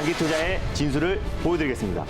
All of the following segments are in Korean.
장기 투자의 진수를 보여드리겠습니다.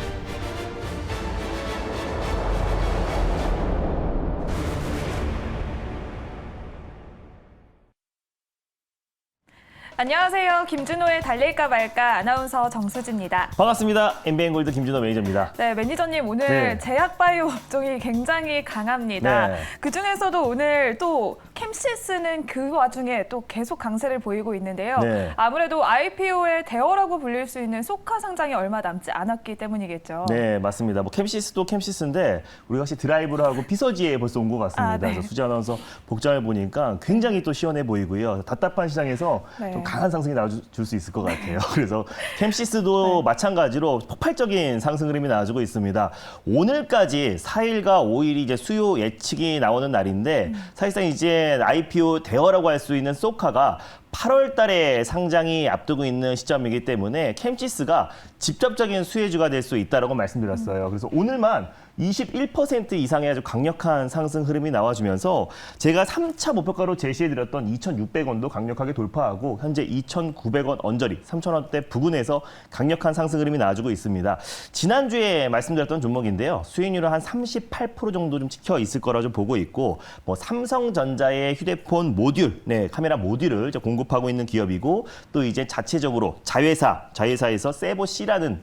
안녕하세요. 김준호의 달릴까 말까 아나운서 정수지입니다. 반갑습니다. MBN골드 김준호 매니저입니다. 네, 매니저님 오늘 네. 제약바이오 업종이 굉장히 강합니다. 네. 그중에서도 오늘 또 캠시스는 그 와중에 또 계속 강세를 보이고 있는데요. 네. 아무래도 IPO의 대어라고 불릴 수 있는 소카 상장이 얼마 남지 않았기 때문이겠죠. 네, 맞습니다. 뭐 캠시스도 캠시스인데 우리가 혹시 드라이브를 하고 피서지에 벌써 온 것 같습니다. 네. 그래서 수지 아나운서 복장을 보니까 굉장히 또 시원해 보이고요. 답답한 시장에서 네. 좀 강한 상승이 나와줄 수 있을 것 같아요. 그래서 캠시스도 마찬가지로 폭발적인 상승 흐름이 나와주고 있습니다. 오늘까지 4일과 5일이 이제 수요 예측이 나오는 날인데 사실상 이제 IPO 대어라고 할 수 있는 소카가 8월 달에 상장이 앞두고 있는 시점이기 때문에 캠시스가 직접적인 수혜주가 될 수 있다고 말씀드렸어요. 그래서 오늘만 21% 이상의 아주 강력한 상승 흐름이 나와주면서 제가 3차 목표가로 제시해드렸던 2,600원도 강력하게 돌파하고 현재 2,900원 언저리, 3,000원대 부근에서 강력한 상승 흐름이 나와주고 있습니다. 지난주에 말씀드렸던 종목인데요. 수익률은 한 38% 정도 좀 찍혀 있을 거라 좀 보고 있고 뭐 삼성전자의 휴대폰 모듈, 카메라 모듈을 이제 공급하고 있는 기업이고 또 이제 자체적으로 자회사에서 세보 C라는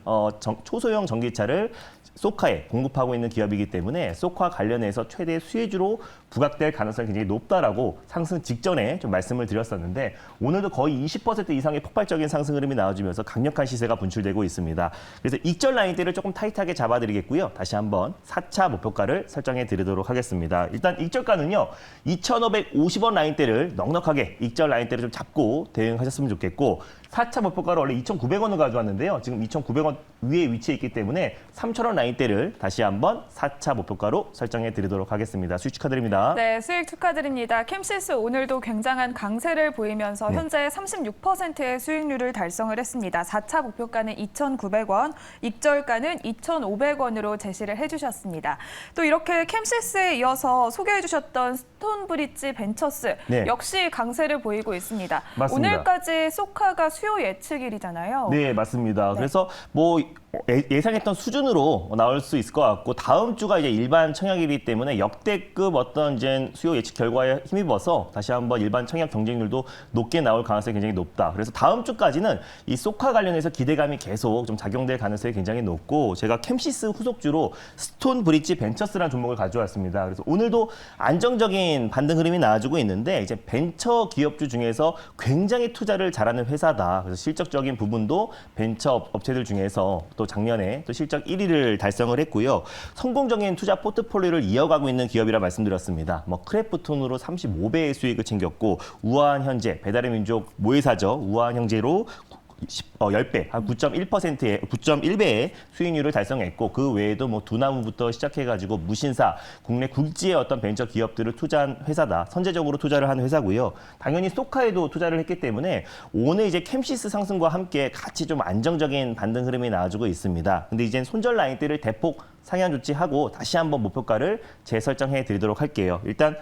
초소형 전기차를 소카에 공급하고 있는 기업이기 때문에 소카 관련해서 최대 수혜주로 부각될 가능성이 굉장히 높다라고 상승 직전에 좀 말씀을 드렸었는데 오늘도 거의 20% 이상의 폭발적인 상승 흐름이 나와주면서 강력한 시세가 분출되고 있습니다. 그래서 익절 라인대를 조금 타이트하게 잡아드리겠고요. 다시 한번 4차 목표가를 설정해 드리도록 하겠습니다. 일단 익절가는요. 2,550원 라인대를 넉넉하게 익절 라인대를 좀 잡고 대응하셨으면 좋겠고 4차 목표가를 원래 2,900원을 가져왔는데요. 지금 2,900원 위에 위치해 있기 때문에 3,000원 라인대를 다시 한번 4차 목표가로 설정해 드리도록 하겠습니다. 수익 축하드립니다. 네, 수익 축하드립니다. 캠시스 오늘도 굉장한 강세를 보이면서 현재 36%의 수익률을 달성을 했습니다. 4차 목표가는 2,900원, 익절가는 2,500원으로 제시를 해주셨습니다. 또 이렇게 캠시스에 이어서 소개해주셨던 스톤브릿지 벤처스 역시 강세를 보이고 있습니다. 맞습니다. 오늘까지 소카가 수요 예측일이잖아요. 네, 맞습니다. 그래서 뭐 예상했던 수준으로 나올 수 있을 것 같고 다음 주가 이제 일반 청약이기 때문에 역대급 어떤 이제 수요 예측 결과에 힘입어서 다시 한번 일반 청약 경쟁률도 높게 나올 가능성이 굉장히 높다. 그래서 다음 주까지는 이 소카 관련해서 기대감이 계속 좀 작용될 가능성이 굉장히 높고 제가 캠시스 후속주로 스톤 브릿지 벤처스라는 종목을 가져왔습니다. 그래서 오늘도 안정적인 반등 흐름이 나와주고 있는데 이제 벤처 기업주 중에서 굉장히 투자를 잘하는 회사다. 그래서 실적적인 부분도 벤처 업체들 중에서 또 작년에 또 실적 1위를 달성을 했고요. 성공적인 투자 포트폴리오를 이어가고 있는 기업이라 말씀드렸습니다. 뭐 크래프톤으로 35배의 수익을 챙겼고 우아한현재, 배달의 민족 모회사죠. 우아한형제로 10배, 한 9.1배의 수익률을 달성했고 그 외에도 뭐 두나무부터 시작해가지고 무신사, 국내 굴지의 어떤 벤처 기업들을 투자한 회사다. 선제적으로 투자를 한 회사고요. 당연히 소카에도 투자를 했기 때문에 오늘 이제 캠시스 상승과 함께 같이 좀 안정적인 반등 흐름이 나와주고 있습니다. 근데 이제 손절 라인대를 대폭 상향 조치하고 다시 한번 목표가를 재설정해 드리도록 할게요. 일단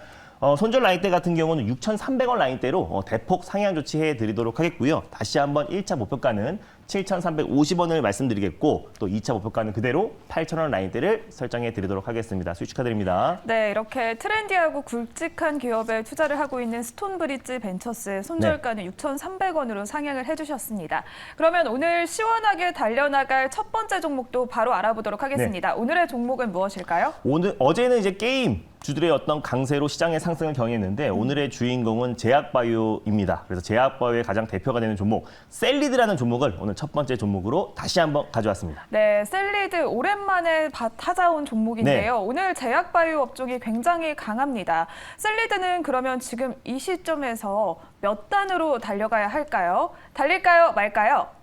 손절 라인대 같은 경우는 6,300원 라인대로 대폭 상향 조치해 드리도록 하겠고요. 다시 한번 1차 목표가는 7,350원을 말씀드리겠고 또 2차 목표가는 그대로 8,000원 라인대를 설정해 드리도록 하겠습니다. 수익 축하드립니다. 네, 이렇게 트렌디하고 굵직한 기업에 투자를 하고 있는 스톤브릿지 벤처스 손절가는 6,300원으로 상향을 해주셨습니다. 그러면 오늘 시원하게 달려나갈 첫 번째 종목도 바로 알아보도록 하겠습니다. 오늘의 종목은 무엇일까요? 어제는 이제 게임 주들의 어떤 강세로 시장의 상승을 경했는데 오늘의 주인공은 제약바이오입니다. 그래서 제약바이오의 가장 대표가 되는 종목 셀리드라는 종목을 오늘 첫 번째 종목으로 다시 한번 가져왔습니다. 네, 셀리드 오랜만에 찾아온 종목인데요. 오늘 제약바이오 업종이 굉장히 강합니다. 셀리드는 그러면 지금 이 시점에서 몇 단으로 달려가야 할까요? 달릴까요? 말까요?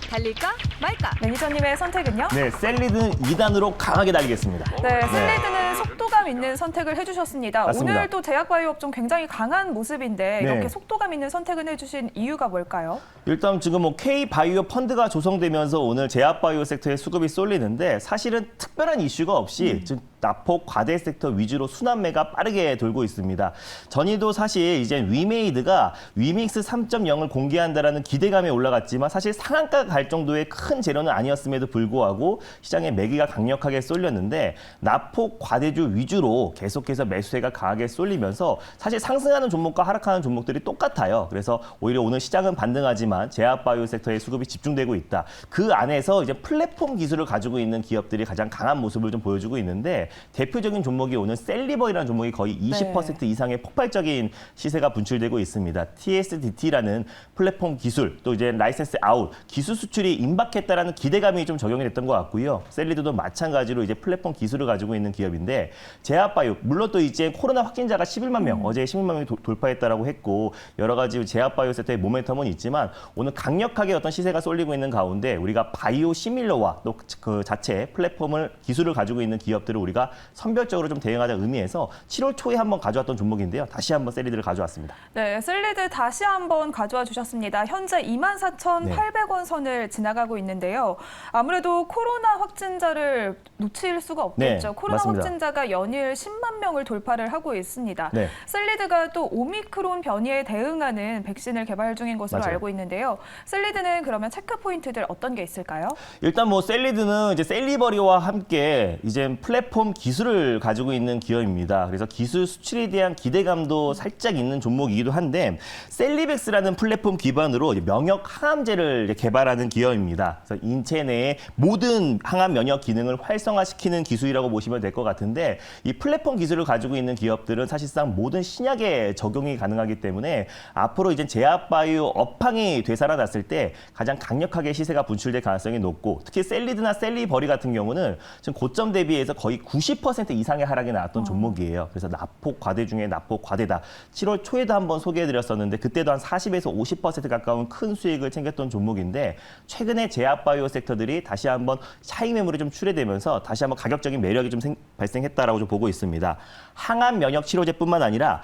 달릴까 말까? 매니저님의 선택은요? 네, 셀리드는 2단으로 강하게 달리겠습니다. 네, 셀리드는 속도감 있는 선택을 해주셨습니다. 맞습니다. 오늘 또 제약바이오 업종 굉장히 강한 모습인데 네. 이렇게 속도감 있는 선택을 해주신 이유가 뭘까요? 일단 지금 뭐 K바이오 펀드가 조성되면서 오늘 제약바이오 섹터에 수급이 쏠리는데 사실은 특별한 이슈가 없이 지금 납폭 과대 섹터 위주로 순환매가 빠르게 돌고 있습니다. 전이도 사실 이제 위메이드가 위믹스 3.0을 공개한다라는 기대감에 올라갔지만 사실 상한가 갈 정도의 큰 재료는 아니었음에도 불구하고 시장에 매기가 강력하게 쏠렸는데 납폭 과대주 위주로 계속해서 매수세가 강하게 쏠리면서 사실 상승하는 종목과 하락하는 종목들이 똑같아요. 그래서 오히려 오늘 시장은 반등하지만 제약바이오 섹터에 수급이 집중되고 있다. 그 안에서 이제 플랫폼 기술을 가지고 있는 기업들이 가장 강한 모습을 좀 보여주고 있는데 대표적인 종목이 오늘 셀리버이라는 종목이 거의 20% 이상의 폭발적인 시세가 분출되고 있습니다. TSDT라는 플랫폼 기술 또 이제 라이센스 아웃 기술 수출이 임박했다라는 기대감이 좀 적용이 됐던 것 같고요. 셀리드도 마찬가지로 이제 플랫폼 기술을 가지고 있는 기업인데 제약바이오 물론 또 이제 코로나 확진자가 11만 명 어제 11만 명이 돌파했다라고 했고 여러 가지 제약바이오 섹터의 모멘텀은 있지만 오늘 강력하게 어떤 시세가 쏠리고 있는 가운데 우리가 바이오 시밀러와 또 그 자체 플랫폼을 기술을 가지고 있는 기업들을 우리가 선별적으로 좀 대응하자는 의미에서 7월 초에 한번 가져왔던 종목인데요. 다시 한번 셀리드를 가져왔습니다. 네, 셀리드 다시 한번 가져와 주셨습니다. 현재 24,800원 선을 지나가고 있는데요. 아무래도 코로나 확진자를 놓칠 수가 없겠죠. 네, 코로나 맞습니다. 확진자가 연일 10만 명을 돌파를 하고 있습니다. 네. 셀리드가 또 오미크론 변이에 대응하는 백신을 개발 중인 것으로 맞아요. 알고 있는데요. 셀리드는 그러면 체크 포인트들 어떤 게 있을까요? 일단 뭐 셀리드는 이제 셀리버리와 함께 이제 플랫폼 기술을 가지고 있는 기업입니다. 그래서 기술 수출에 대한 기대감도 살짝 있는 종목이기도 한데 셀리백스라는 플랫폼 기반으로 명역 항암제를 개발하는 기업입니다. 그래서 인체 내의 모든 항암 면역 기능을 활성화시키는 기술이라고 보시면 될 것 같은데 이 플랫폼 기술을 가지고 있는 기업들은 사실상 모든 신약에 적용이 가능하기 때문에 앞으로 이제 제약바이오 업황이 되살아났을 때 가장 강력하게 시세가 분출될 가능성이 높고 특히 셀리드나 셀리버리 같은 경우는 지금 고점 대비해서 거의 90% 이상의 하락이 나왔던 종목이에요. 그래서 납폭 과대 중에 납폭 과대다. 7월 초에도 한번 소개해드렸었는데 그때도 한 40에서 50% 가까운 큰 수익을 챙겼던 종목인데 최근에 제약바이오 섹터들이 다시 한번 차익 매물이 좀 출회되면서 다시 한번 가격적인 매력이 좀 발생했다라고 좀 보고 있습니다. 항암 면역 치료제뿐만 아니라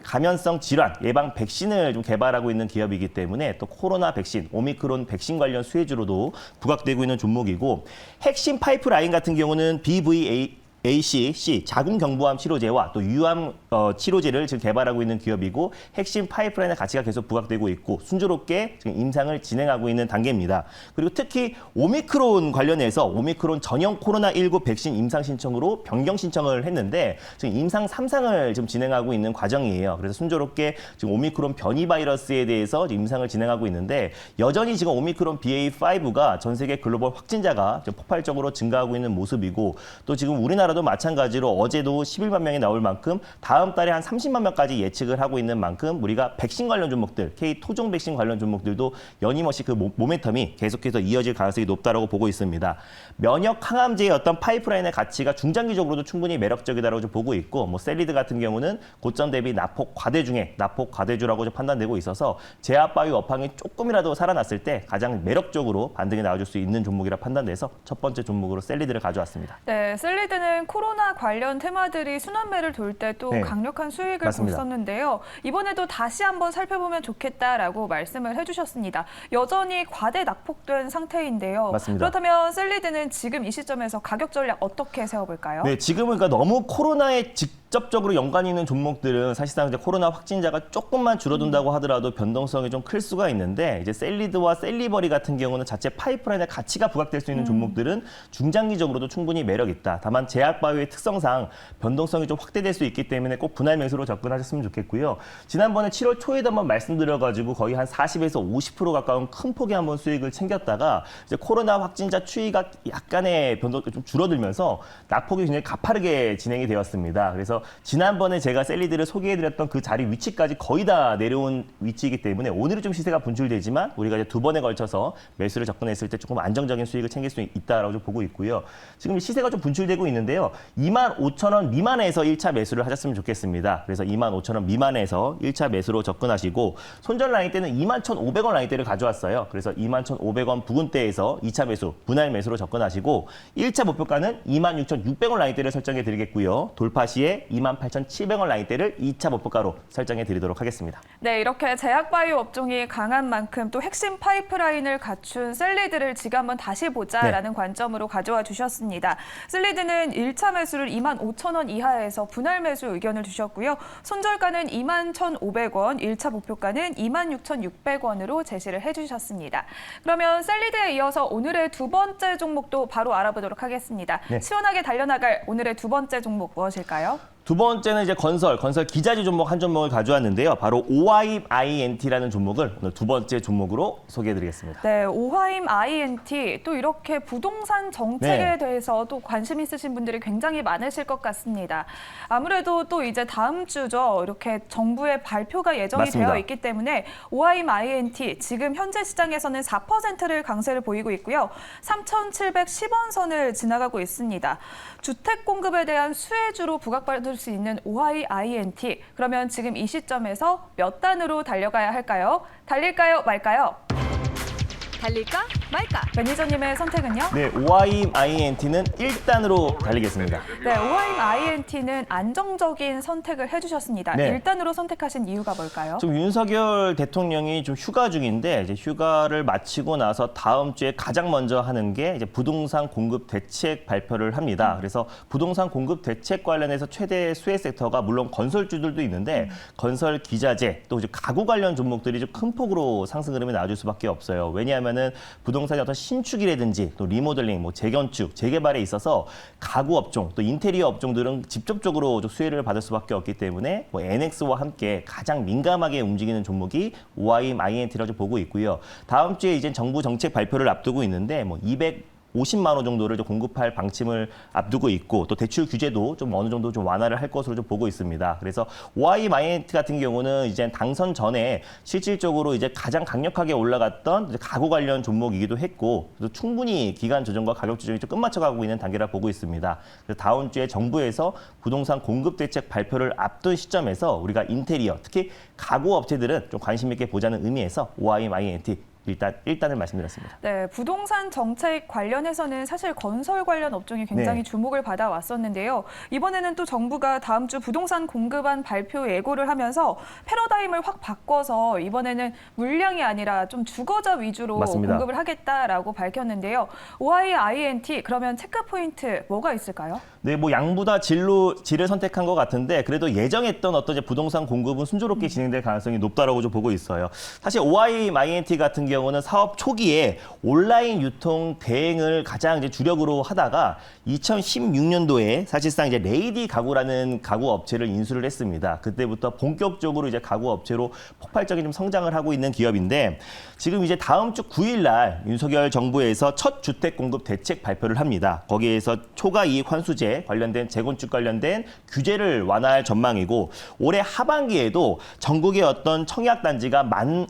감염성 질환 예방 백신을 좀 개발하고 있는 기업이기 때문에 또 코로나 백신, 오미크론 백신 관련 수혜주로도 부각되고 있는 종목이고 핵심 파이프라인 같은 경우는 BVAC 자궁경부암 치료제와 또 유암 치료제를 지금 개발하고 있는 기업이고 핵심 파이프라인의 가치가 계속 부각되고 있고 순조롭게 지금 임상을 진행하고 있는 단계입니다. 그리고 특히 오미크론 관련해서 오미크론 전용 코로나19 백신 임상 신청으로 변경 신청을 했는데 지금 임상 3상을 지금 진행하고 있는 과정이에요. 그래서 순조롭게 지금 오미크론 변이 바이러스에 대해서 임상을 진행하고 있는데 여전히 지금 오미크론 BA.5가 전 세계 글로벌 확진자가 지금 폭발적으로 증가하고 있는 모습이고 또 지금 우리나라도 마찬가지로 어제도 11만 명이 나올 만큼 다음 달에 한 30만 명까지 예측을 하고 있는 만큼 우리가 백신 관련 종목들, K 토종 백신 관련 종목들도 연임없이 그 모멘텀이 계속해서 이어질 가능성이 높다라고 보고 있습니다. 면역 항암제의 어떤 파이프라인의 가치가 중장기적으로도 충분히 매력적이다라고 좀 보고 있고 뭐 셀리드 같은 경우는 고점 대비 납폭 과대 중에 납폭 과대주라고 좀 판단되고 있어서 제약바이오 업황이 조금이라도 살아났을 때 가장 매력적으로 반등이 나와줄 수 있는 종목이라 판단돼서 첫 번째 종목으로 셀리드를 가져왔습니다. 네, 셀리드는 코로나 관련 테마들이 순환매를 돌 때 또 네. 강력한 수익을 맞습니다. 봤었는데요. 이번에도 다시 한번 살펴보면 좋겠다라고 말씀을 해주셨습니다. 여전히 과대 낙폭된 상태인데요. 맞습니다. 그렇다면 셀리드는 지금 이 시점에서 가격 전략 어떻게 세워볼까요? 네, 지금은 그러니까 너무 코로나에 직접적으로 연관이 있는 종목들은 사실상 이제 코로나 확진자가 조금만 줄어든다고 하더라도 변동성이 좀 클 수가 있는데 이제 셀리드와 셀리버리 같은 경우는 자체 파이프라인의 가치가 부각될 수 있는 종목들은 중장기적으로도 충분히 매력 있다. 다만 제약바이오의 특성상 변동성이 좀 확대될 수 있기 때문에 꼭 분할 매수로 접근하셨으면 좋겠고요. 지난번에 7월 초에도 한번 말씀드려가지고 거의 한 40에서 50% 가까운 큰 폭의 한번 수익을 챙겼다가 이제 코로나 확진자 추이가 약간의 변동 좀 줄어들면서 낙폭이 굉장히 가파르게 진행이 되었습니다. 그래서 지난번에 제가 셀리드를 소개해드렸던 그 자리 위치까지 거의 다 내려온 위치이기 때문에 오늘은 좀 시세가 분출되지만 우리가 이제 두 번에 걸쳐서 매수를 접근했을 때 조금 안정적인 수익을 챙길 수 있다라고 좀 보고 있고요. 지금 시세가 좀 분출되고 있는데요. 25,000원 미만에서 1차 매수를 하셨으면 좋겠습니다. 그래서 25,000원 미만에서 1차 매수로 접근하시고 손절 라인 때는 21,500원 라인대를 가져왔어요. 그래서 21,500원 부근대에서 2차 매수, 분할 매수로 접근하시고 1차 목표가는 26,600원 라인대를 설정해 드리겠고요. 돌파 시에 라인대 28,700원 라인대를 2차 목표가로 설정해 드리도록 하겠습니다. 네, 이렇게 제약바이오 업종이 강한 만큼 또 핵심 파이프라인을 갖춘 셀리드를 지금 한번 다시 보자라는 관점으로 가져와 주셨습니다. 셀리드는 1차 매수를 25,000원 이하에서 분할 매수 의견을 주셨고요. 손절가는 21,500원, 1차 목표가는 26,600원으로 제시를 해주셨습니다. 그러면 셀리드에 이어서 오늘의 두 번째 종목도 바로 알아보도록 하겠습니다. 네. 시원하게 달려나갈 오늘의 두 번째 종목 무엇일까요? 두 번째는 이제 건설 기자재 종목 한 종목을 가져왔는데요. 바로 오하임INT라는 종목을 오늘 두 번째 종목으로 소개해드리겠습니다. 네, 오하임 INT 또 이렇게 부동산 정책에 네. 대해서 또 관심 있으신 분들이 굉장히 많으실 것 같습니다. 아무래도 또 이제 다음 주죠. 이렇게 정부의 발표가 예정이 맞습니다. 되어 있기 때문에 오하임 INT 지금 현재 시장에서는 4%를 강세를 보이고 있고요. 3,710원 선을 지나가고 있습니다. 주택 공급에 대한 수혜주로 부각받을 수 있는 오하임 INT. 그러면 지금 이 시점에서 몇 단으로 달려가야 할까요? 달릴까요? 말까요? 달릴까 말까? 매니저님의 선택은요? 네, 오하임INT는 1단으로 달리겠습니다. 네, 오하임 INT는 안정적인 선택을 해주셨습니다. 네. 1단으로 선택하신 이유가 뭘까요? 지금 윤석열 대통령이 좀 휴가 중인데 이제 휴가를 마치고 나서 다음 주에 가장 먼저 하는 게 이제 부동산 공급 대책 발표를 합니다. 그래서 부동산 공급 대책 관련해서 최대 수혜 섹터가 물론 건설주들도 있는데 건설 기자재 또 이제 가구 관련 종목들이 좀 큰 폭으로 상승 흐름이 나와줄 수밖에 없어요. 왜냐하면은 부동산의 어떤 신축이라든지 또 리모델링, 뭐 재건축, 재개발에 있어서 가구 업종 또 인테리어 업종들은 직접적으로 좀 수혜를 받을 수밖에 없기 때문에 뭐 NX와 함께 가장 민감하게 움직이는 종목이 오하임INT라고 보고 있고요. 다음 주에 이제 정부 정책 발표를 앞두고 있는데 뭐 250만 원 정도를 좀 공급할 방침을 앞두고 있고 또 대출 규제도 좀 어느 정도 좀 완화를 할 것으로 좀 보고 있습니다. 그래서 오하임INT 같은 경우는 이제 당선 전에 실질적으로 이제 가장 강력하게 올라갔던 이제 가구 관련 종목이기도 했고 그래서 충분히 기간 조정과 가격 조정이 좀 끝마쳐가고 있는 단계라 보고 있습니다. 그래서 다음 주에 정부에서 부동산 공급 대책 발표를 앞둔 시점에서 우리가 인테리어 특히 가구 업체들은 좀 관심 있게 보자는 의미에서 오하임INT 일단 1단을 말씀드렸습니다. 네, 부동산 정책 관련해서는 사실 건설 관련 업종이 굉장히 네. 주목을 받아왔었는데요. 이번에는 또 정부가 다음 주 부동산 공급안 발표 예고를 하면서 패러다임을 확 바꿔서 이번에는 물량이 아니라 좀 주거자 위주로 맞습니다. 공급을 하겠다라고 밝혔는데요. 오하임INT 그러면 체크 포인트 뭐가 있을까요? 네, 뭐 양보다 질을 선택한 것 같은데 그래도 예정했던 어떤 이제 부동산 공급은 순조롭게 진행될 가능성이 높다라고 좀 보고 있어요. 사실 오하임INT 같은 경우는 사업 초기에 온라인 유통 대행을 가장 이제 주력으로 하다가 2016년도에 사실상 이제 레이디 가구라는 가구 업체를 인수를 했습니다. 그때부터 본격적으로 이제 가구 업체로 폭발적인 좀 성장을 하고 있는 기업인데 지금 이제 다음 주 9일 날 윤석열 정부에서 첫 주택 공급 대책 발표를 합니다. 거기에서 초과 이익 환수제 관련된 재건축 관련된 규제를 완화할 전망이고 올해 하반기에도 전국의 어떤 청약 단지가 만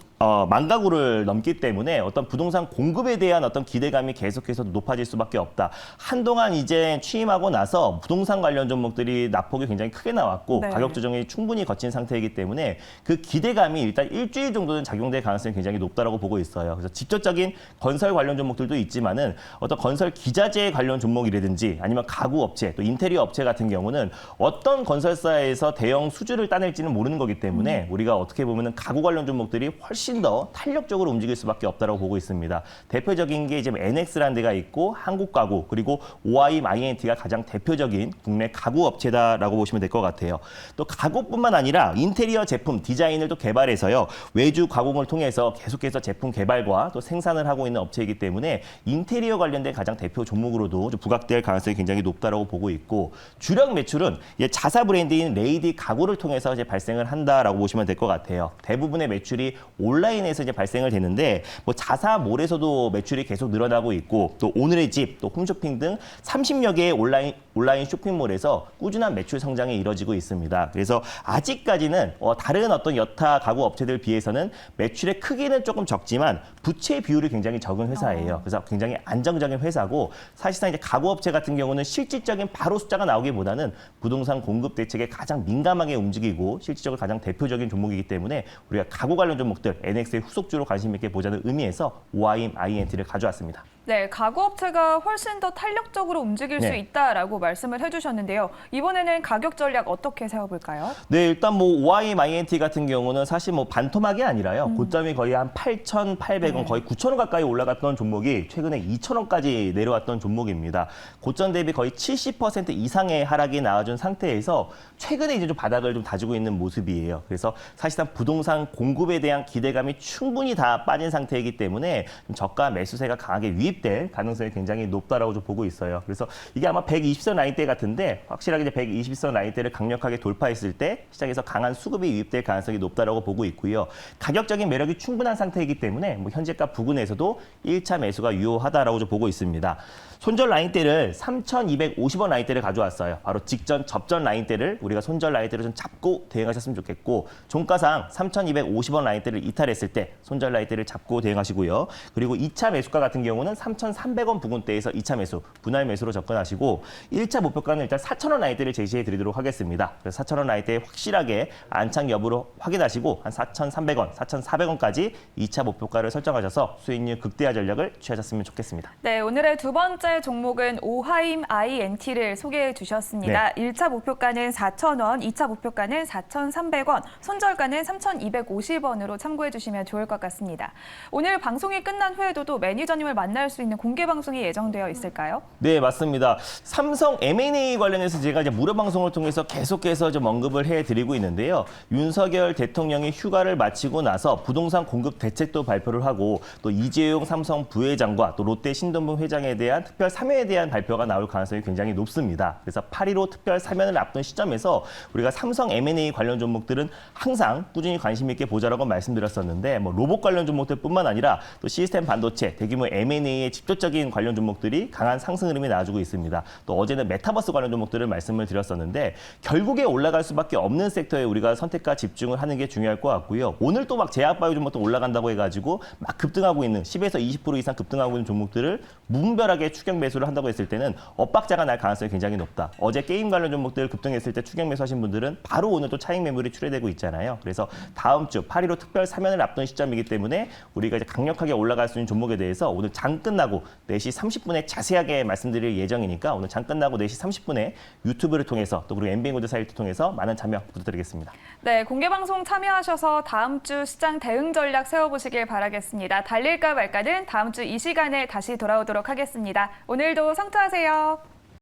가구를 넘기 때문에 어떤 부동산 공급에 대한 어떤 기대감이 계속해서 높아질 수밖에 없다. 한동안 이제 취임하고 나서 부동산 관련 종목들이 낙폭이 굉장히 크게 나왔고 네. 가격 조정이 충분히 거친 상태이기 때문에 그 기대감이 일단 일주일 정도는 작용될 가능성이 굉장히 높다라고 보고 있어요. 그래서 직접적인 건설 관련 종목들도 있지만은 어떤 건설 기자재 관련 종목이라든지 아니면 가구 업체 또 인테리어 업체 같은 경우는 어떤 건설사에서 대형 수주를 따낼지는 모르는 거기 때문에 우리가 어떻게 보면은 가구 관련 종목들이 훨씬 더 탄력적으로 움직일 수밖에 없다고 보고 있습니다. 대표적인 게 이제 NX라는 데가 있고 한국가구 그리고 오하임INT가 가장 대표적인 국내 가구 업체다라고 보시면 될 것 같아요. 또 가구뿐만 아니라 인테리어 제품 디자인을 또 개발해서요 외주 가공을 통해서 계속해서 제품 개발과 또 생산을 하고 있는 업체이기 때문에 인테리어 관련된 가장 대표 종목으로도 좀 부각될 가능성이 굉장히 높다라고 보고 있고 주력 매출은 자사 브랜드인 레이디 가구를 통해서 이제 발생을 한다라고 보시면 될 것 같아요. 대부분의 매출이 온라인에서 이제 발생을 되는데 뭐 자사몰에서도 매출이 계속 늘어나고 있고 또 오늘의 집, 또 홈쇼핑 등 30여 개의 온라인 쇼핑몰에서 꾸준한 매출 성장이 이뤄지고 있습니다. 그래서 아직까지는 다른 어떤 여타 가구 업체들 비해서는 매출의 크기는 조금 적지만 부채 비율이 굉장히 적은 회사예요. 그래서 굉장히 안정적인 회사고 사실상 이제 가구 업체 같은 경우는 실질적인 바로 숫자가 나오기보다는 부동산 공급 대책에 가장 민감하게 움직이고 실질적으로 가장 대표적인 종목이기 때문에 우리가 가구 관련 종목들 NX의 후속주로 관심 있게 보자는 의미에서 오하임INT를 가져왔습니다. 네, 가구업체가 훨씬 더 탄력적으로 움직일 수 네. 있다라고 말씀을 해주셨는데요. 이번에는 가격 전략 어떻게 세워볼까요? 네, 일단 뭐 OIM INT 같은 경우는 사실 뭐 반토막이 아니라요. 고점이 거의 한 8,800원, 거의 9,000원 가까이 올라갔던 종목이 최근에 2,000원까지 내려왔던 종목입니다. 고점 대비 거의 70% 이상의 하락이 나와준 상태에서 최근에 이제 좀 바닥을 좀 다지고 있는 모습이에요. 그래서 사실상 부동산 공급에 대한 기대감이 충분히 다 빠진 상태이기 때문에 좀 저가 매수세가 강하게 유입될 가능성이 굉장히 높다라고 좀 보고 있어요. 그래서 이게 아마 120선 라인대 같은데 확실하게 이제 120선 라인대를 강력하게 돌파했을 때 시장에서 강한 수급이 유입될 가능성이 높다라고 보고 있고요. 가격적인 매력이 충분한 상태이기 때문에 뭐 현재가 부근에서도 1차 매수가 유효하다라고 좀 보고 있습니다. 손절 라인대를 3,250원 라인대를 가져왔어요. 바로 직전 접전 라인대를 우리가 손절 라인대로 좀 잡고 대응하셨으면 좋겠고 종가상 3,250원 라인대를 이탈했을 때 손절 라인대를 잡고 대응하시고요. 그리고 2차 매수가 같은 경우는 3,300원 부근대에서 2차 매수, 분할 매수로 접근하시고 1차 목표가는 일단 4,000원 라인대를 제시해 드리도록 하겠습니다. 그래서 4,000원 라인대 확실하게 안착 여부를 확인하시고 한 4,300원, 4,400원까지 2차 목표가를 설정하셔서 수익률 극대화 전략을 취하셨으면 좋겠습니다. 네, 오늘의 두 번째 종목은 오하임 INT를 소개해 주셨습니다. 1차 목표가는 4,000원, 2차 목표가는 4,300원, 손절가는 3,250원으로 참고해 주시면 좋을 것 같습니다. 오늘 방송이 끝난 후에도 또 매니저님을 만날 수 있는 공개 방송이 예정되어 있을까요? 네, 맞습니다. 삼성 M&A 관련해서 제가 이제 무료 방송을 통해서 계속해서 좀 언급을 해드리고 있는데요. 윤석열 대통령이 휴가를 마치고 나서 부동산 공급 대책도 발표를 하고 또 이재용 삼성 부회장과 또 롯데 신동분 회장에 대한 특별 사면에 대한 발표가 나올 가능성이 굉장히 높습니다. 그래서 8.15 특별 사면을 앞둔 시점에서 우리가 삼성 M&A 관련 종목들은 항상 꾸준히 관심 있게 보자라고 말씀드렸었는데 뭐 로봇 관련 종목들뿐만 아니라 또 시스템 반도체, 대규모 M&A의 직접적인 관련 종목들이 강한 상승 흐름이 나와주고 있습니다. 또 어제는 메타버스 관련 종목들을 말씀을 드렸었는데 결국에 올라갈 수밖에 없는 섹터에 우리가 선택과 집중을 하는 게 중요할 것 같고요. 오늘 또 막 제약바이오 종목도 올라간다고 해가지고 막 급등하고 있는 10에서 20% 이상 급등하고 있는 종목들을 무분별하게 추격 매수를 한다고 했을 때는 엇박자가 날 가능성이 굉장히 높다. 어제 게임 관련 종목들 급등했을 때 추격 매수하신 분들은 바로 오늘 또 차익 매물이 출회되고 있잖아요. 그래서 다음 주 8.15 특별 사면을 앞둔 시점이기 때문에 우리가 이제 강력하게 올라갈 수 있는 종목에 대해서 오늘 장 끝나고 4시 30분에 자세하게 말씀드릴 예정이니까 오늘 장 끝나고 4시 30분에 유튜브를 통해서 또 그리고 MBN고드 사이트 통해서 많은 참여 부탁드리겠습니다. 네, 공개 방송 참여하셔서 다음 주 시장 대응 전략 세워보시길 바라겠습니다. 달릴까 말까는 다음 주 이 시간에 다시 돌아오도록 하겠습니다. 오늘도 성투하세요.